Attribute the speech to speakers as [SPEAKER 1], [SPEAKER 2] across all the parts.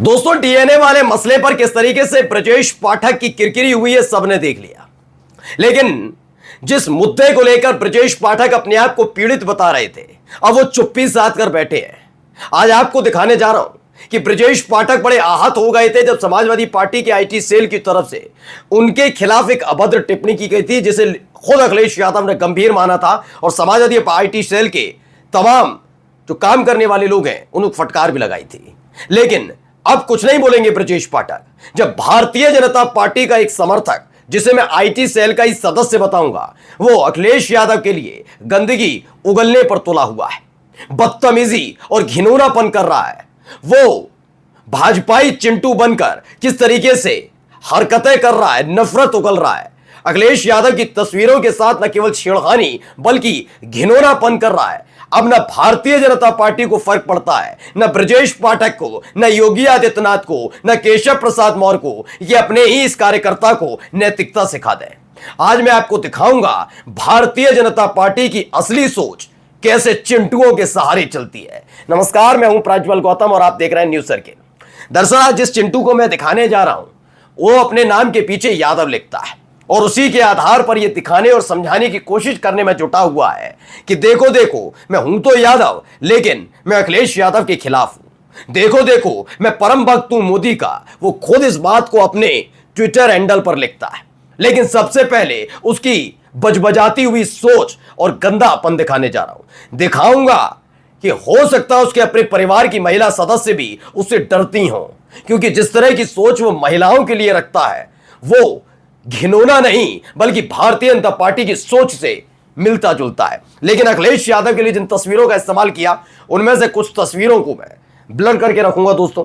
[SPEAKER 1] दोस्तों, डीएनए वाले मसले पर किस तरीके से ब्रजेश पाठक की किरकिरी हुई है सबने देख लिया। लेकिन जिस मुद्दे को लेकर ब्रजेश पाठक अपने आप को पीड़ित बता रहे थे, अब वो चुप्पी साध कर बैठे हैं। आज आपको दिखाने जा रहा हूं कि ब्रजेश पाठक बड़े आहत हो गए थे जब समाजवादी पार्टी के आईटी सेल की तरफ से उनके खिलाफ एक अभद्र टिप्पणी की गई थी, जिसे खुद अखिलेश यादव ने गंभीर माना था और समाजवादी आईटी सेल के तमाम जो काम करने वाले लोग हैं उनको फटकार भी लगाई थी। लेकिन अब कुछ नहीं बोलेंगे ब्रजेश पाठक, जब भारतीय जनता पार्टी का एक समर्थक, जिसे मैं आईटी सेल का ही सदस्य बताऊंगा, वो अखिलेश यादव के लिए गंदगी उगलने पर तुला हुआ है, बदतमीजी और घिनौनापन कर रहा है। वो भाजपाई चिंटू बनकर किस तरीके से हरकतें कर रहा है, नफरत उगल रहा है। अखिलेश यादव की तस्वीरों के साथ न केवल छेड़खानी बल्कि घिनौनापन कर रहा है। अब न भारतीय जनता पार्टी को फर्क पड़ता है, न ब्रजेश पाठक को, न योगी आदित्यनाथ को, न केशव प्रसाद मौर्य को, ये अपने ही इस कार्यकर्ता को नैतिकता सिखा दें। आज मैं आपको दिखाऊंगा भारतीय जनता पार्टी की असली सोच कैसे चिंटुओं के सहारे चलती है। नमस्कार, मैं हूं प्रज्वल गौतम और आप देख रहे हैं न्यूज सर्किल। दरअसल आज जिस चिंटू को मैं दिखाने जा रहा हूं वो अपने नाम के पीछे यादव लिखता है और उसी के आधार पर यह दिखाने और समझाने की कोशिश करने में जुटा हुआ है कि देखो देखो, मैं हूं तो यादव, लेकिन मैं अखिलेश यादव के खिलाफ हूं। देखो देखो, मैं परम भक्त हूं मोदी का। वो खुद इस बात को अपने ट्विटर हैंडल पर लिखता है, लेकिन सबसे पहले उसकी बजबजाती हुई सोच और गंदापन दिखाने जा रहा हूं। दिखाऊंगा कि हो सकता है उसके अपने परिवार की महिला सदस्य भी उससे डरती हों, क्योंकि जिस तरह की सोच वो महिलाओं के लिए रखता है वो घिनौना नहीं बल्कि भारतीय जनता पार्टी की सोच से मिलता जुलता है। लेकिन अखिलेश यादव के लिए जिन तस्वीरों का इस्तेमाल किया, उनमें से कुछ तस्वीरों को मैं ब्लर करके रखूंगा दोस्तों,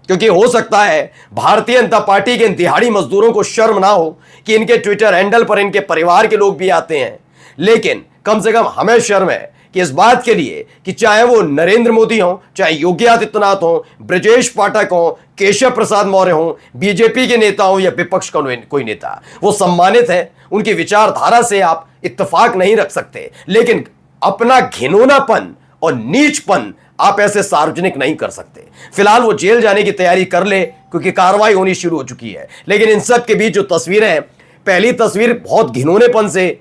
[SPEAKER 1] क्योंकि हो सकता है भारतीय जनता पार्टी के इन दिहाड़ी मजदूरों को शर्म ना हो कि इनके ट्विटर हैंडल पर इनके परिवार के लोग भी आते हैं। लेकिन कम से कम हमें शर्म है कि इस बात के लिए कि चाहे वो नरेंद्र मोदी हों, चाहे योगी आदित्यनाथ हों, ब्रजेश पाठक हों, केशव प्रसाद मौर्य हों, बीजेपी के नेता हों या विपक्ष का कोई नेता, वो सम्मानित है। उनकी विचारधारा से आप इत्तेफाक नहीं रख सकते, लेकिन अपना घिनौनापन और नीचपन आप ऐसे सार्वजनिक नहीं कर सकते। फिलहाल वो जेल जाने की तैयारी कर ले क्योंकि कार्रवाई होनी शुरू हो चुकी है। लेकिन इन सब के बीच जो तस्वीरें हैं, पहली तस्वीर बहुत घिनौनेपन से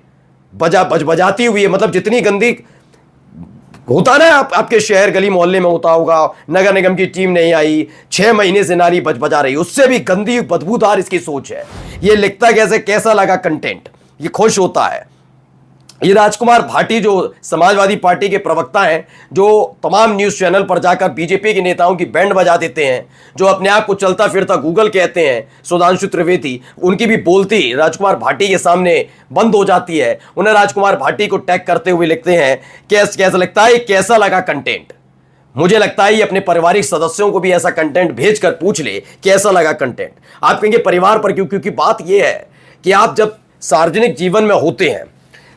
[SPEAKER 1] बजाती हुई है, मतलब जितनी गंदी होता ना आपके शहर गली मोहल्ले में होता होगा, नगर निगम की टीम नहीं आई, 6 महीने से नारी बजा रही, उससे भी गंदी बदबूदार इसकी सोच है। ये लिखता कैसा लगा कंटेंट, ये खुश होता है। ये राजकुमार भाटी जो समाजवादी पार्टी के प्रवक्ता हैं, जो तमाम न्यूज़ चैनल पर जाकर बीजेपी के नेताओं की बैंड बजा देते हैं, जो अपने आप को चलता फिरता गूगल कहते हैं, सुधांशु त्रिवेदी, उनकी भी बोलती राजकुमार भाटी के सामने बंद हो जाती है। उन्हें राजकुमार भाटी को टैग करते हुए लिखते हैं कैसा लगता है, कैसा लगा कंटेंट। मुझे लगता है ये अपने पारिवारिक सदस्यों को भी ऐसा कंटेंट भेजकर पूछ ले कैसा लगा कंटेंट। आप कहेंगे परिवार पर क्यों? क्योंकि बात यह है कि आप जब सार्वजनिक जीवन में होते हैं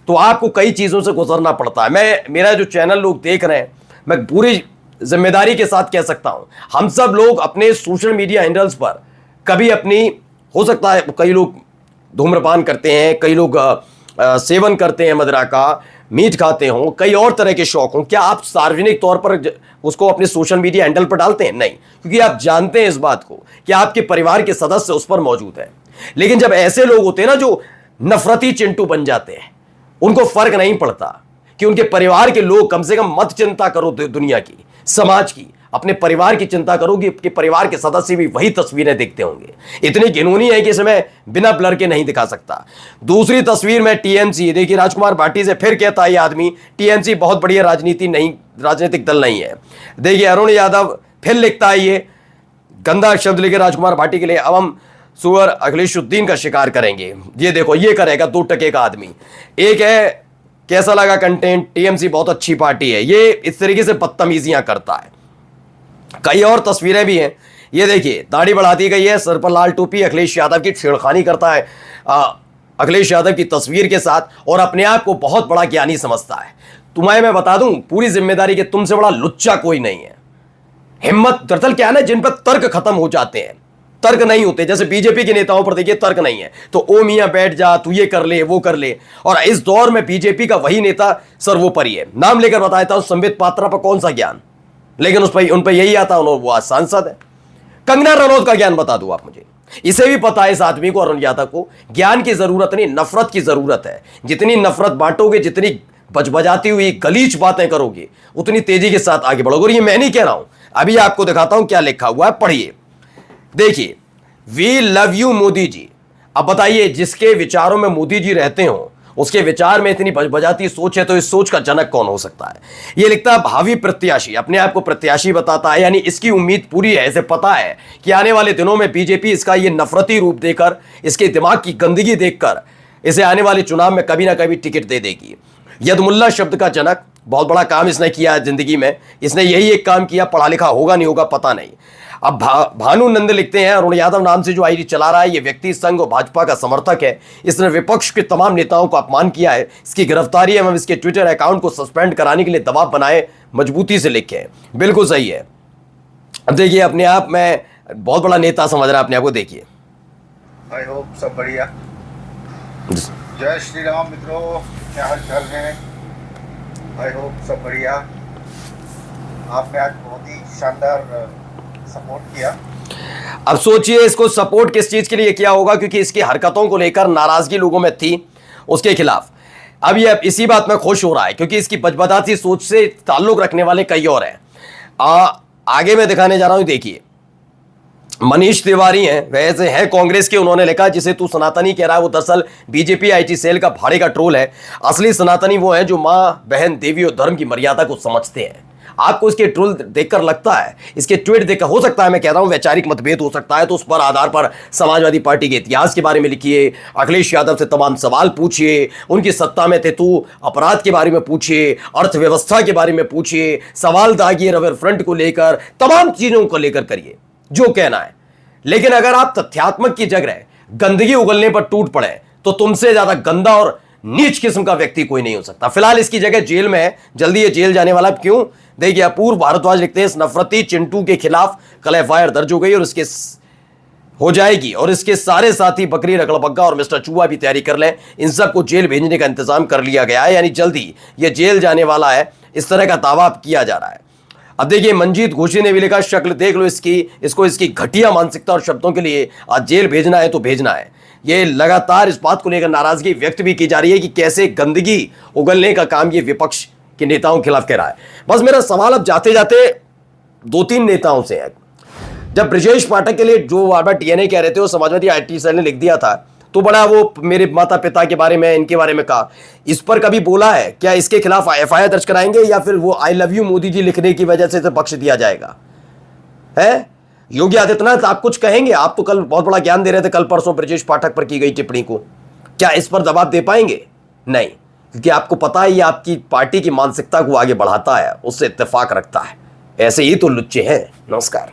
[SPEAKER 1] तो आपको कई चीज़ों से गुजरना पड़ता है। मेरा जो चैनल लोग देख रहे हैं, मैं पूरी जिम्मेदारी के साथ कह सकता हूं, हम सब लोग अपने सोशल मीडिया हैंडल्स पर कभी अपनी, हो सकता है कई लोग धूम्रपान करते हैं, कई लोग सेवन करते हैं मदिरा का, मीट खाते हों, कई और तरह के शौक हों, क्या आप सार्वजनिक तौर पर उसको अपने सोशल मीडिया हैंडल पर डालते हैं? नहीं, क्योंकि आप जानते हैं इस बात को कि आपके परिवार के सदस्य उस पर मौजूद हैं। लेकिन जब ऐसे लोग होते हैं ना जो नफरती चिंटू बन जाते हैं, उनको फर्क नहीं पड़ता कि उनके परिवार के लोग, कम से कम मत चिंता करो दुनिया की, समाज की, अपने परिवार की चिंता करोगे कि परिवार के सदस्य भी वही तस्वीरें देखते होंगे। इतनी घिनौनी है कि इसे मैं बिना ब्लर के नहीं दिखा सकता। दूसरी तस्वीर में टीएमसी, देखिए राजकुमार भाटी से फिर कहता है ये आदमी टीएमसी बहुत बढ़िया राजनीतिक दल नहीं है। देखिए अरुण यादव फिर लिखता है ये गंदा शब्द लिखे राजकुमार भाटी के लिए, अब हम सुअर अखिलेशुद्दीन का शिकार करेंगे। ये देखो, ये करेगा 2 टके का आदमी। एक है कैसा लगा कंटेंट, टीएमसी बहुत अच्छी पार्टी है, ये इस तरीके से बदतमीजियां करता है। कई और तस्वीरें भी हैं, ये देखिए दाढ़ी बढ़ाती गई है, सर पर लाल टोपी, अखिलेश यादव की छेड़खानी करता है अखिलेश यादव की तस्वीर के साथ और अपने आप को बहुत बड़ा ज्ञानी समझता है। तुम्हें मैं बता दूं पूरी जिम्मेदारी के, तुमसे बड़ा लुच्चा कोई नहीं है। हिम्मत, दरअसल क्या है ना, जिन पर तर्क खत्म हो जाते हैं, तर्क नहीं होते, जैसे बीजेपी के नेताओं पर देखिए तर्क नहीं है, तो ओ मियां बैठ जा, तू ये कर ले वो कर ले। और इस दौर में बीजेपी का वही नेता सर्वोपरि है। नाम लेकर बताता हूं, संबित पात्रा पर कौन सा ज्ञान, लेकिन उन पर यही आता, वो आज सांसद है। कंगना रनौत का ज्ञान बता दो आप मुझे। इसे भी पता है इस आदमी को, अरुण यादव को, ज्ञान की जरूरत नहीं नफरत की जरूरत है। जितनी नफरत बांटोगे, जितनी बजबजाती हुई गलीच बातें करोगे, उतनी तेजी के साथ आगे बढ़ोगे। और ये मैं नहीं कह रहा हूं, अभी आपको दिखाता हूं क्या लिखा हुआ है, पढ़िए, देखिए। We love you Modi ji. अब बताइए, जिसके विचारों में मोदी जी रहते हो, उसके विचार में इतनी बजबजाती सोच है, तो इस सोच का जनक कौन हो सकता है? यह लिखता है भावी प्रत्याशी, अपने आप को प्रत्याशी बताता है, यानी इसकी उम्मीद पूरी है, इसे पता है कि आने वाले दिनों में बीजेपी इसका यह नफरती रूप देकर, इसके दिमाग की गंदगी देखकर इसे आने वाले चुनाव में कभी ना कभी टिकट दे देगी। यदमुल्ला शब्द का जनक, बहुत बड़ा काम इसने किया जिंदगी में, इसने यही एक काम किया, पढ़ा लिखा होगा नहीं होगा पता नहीं। अब भानु नंद लिखते हैं, अरुण यादव नाम से जो आईडी चला रहा है, ये व्यक्ति संघ और भाजपा का समर्थक है। इसने विपक्ष के तमाम नेताओं को अपमान किया है। इसकी गिरफ्तारी एवं इसके ट्विटर अकाउंट को सस्पेंड कराने के लिए दबाव बनाए, मजबूती से लिखे हैं। बिल्कुल सही है। अब देखिए, अपने आप में बहुत बड़ा नेता समझ रहा है अपने आप को, देखिए।
[SPEAKER 2] आई होप सब बढ़िया। जय श्री राम मित्रों, क्या हाल चाल है? आई होप सब बढ़िया। आपने आज बहुत ही शानदार सपोर्ट किया।
[SPEAKER 1] अब सोचिए, इसको सपोर्ट किस चीज के लिए किया होगा? क्योंकि इसकी हरकतों को लेकर नाराजगी लोगों में थी उसके खिलाफ। अब ये इसी बात में खुश हो रहा है क्योंकि इसकी बजबदाती सोच से ताल्लुक रखने वाले कई और हैं। आगे मैं दिखाने जा रहा हूं, देखिए। मनीष तिवारी हैं, वैसे हैं कांग्रेस के। उन्होंने लिखा, जिसे तू सनातनी कह रहा है वो दरअसल बीजेपी आईटी सेल का भाड़े का ट्रोल है। असली सनातनी वो है जो मां, बहन, देवी और धर्म की मर्यादा को समझते हैं। आपको इसके ट्रोल देखकर लगता है, इसके ट्वीट देखकर, हो सकता है, मैं कह रहा हूं वैचारिक मतभेद हो सकता है, तो उस पर आधार पर समाजवादी पार्टी के इतिहास के बारे में लिखिए, अखिलेश यादव से तमाम सवाल पूछिए, उनकी सत्ता में थे तो अपराध के बारे में पूछिए, अर्थव्यवस्था के बारे में पूछिए, सवाल दागिए रिवर फ्रंट को लेकर, तमाम चीजों को लेकर करिए जो कहना है। लेकिन अगर आप तथ्यात्मक की जगह गंदगी उगलने पर टूट पड़े, तो तुमसे ज्यादा गंदा और नीच किस्म का व्यक्ति कोई नहीं हो सकता। फिलहाल इसकी जगह जेल में है, जल्दी ये जेल जाने वाला। क्यों? देखिए, अपूर्व भारद्वाज लिखते हैं, इस नफरती चिंटू के खिलाफ कल एफआईआर दर्ज हो गई और इसके हो जाएगी, और इसके सारे साथी बकरी, रगड़बग्गा और मिस्टर चूहा भी तैयारी कर लें। इन सबको जेल भेजने का इंतजाम कर लिया गया है, यानी जल्दी ये जेल जाने वाला है, इस तरह का दावा किया जा रहा है। अब देखिए, मंजीत घोषी ने भी लिखा, शक्ल देख लो इसको इसकी घटिया मानसिकता और शब्दों के लिए आज जेल भेजना है तो भेजना है। ये लगातार इस बात को लेकर नाराजगी व्यक्त भी की जा रही है कि कैसे गंदगी उगलने का काम ये विपक्ष के नेताओं के खिलाफ कर रहा है। बस मेरा सवाल अब जाते जाते 2-3 नेताओं से है। जब ब्रजेश पाठक के लिए जो बार बार टीएनए कह रहे थे, वो समाजवादी आईटी सेल ने लिख दिया था, तो बड़ा वो मेरे माता पिता के बारे में, इनके बारे में कहा। इस पर कभी बोला है क्या इसके खिलाफ एफआईआर दर्ज कराएंगे, या फिर वो I love you Modi ji लिखने की वजह से बख्श दिया जाएगा? है योगी आदित्यनाथ, आप कुछ कहेंगे? आप तो कल बहुत बड़ा ज्ञान दे रहे थे, कल परसों ब्रजेश पाठक पर की गई टिप्पणी को। क्या इस पर जवाब दे पाएंगे? नहीं, क्योंकि आपको पता है ये आपकी पार्टी की मानसिकता को आगे बढ़ाता है, उससे इत्तेफाक रखता है। ऐसे ही तो लुच्चे हैं। नमस्कार।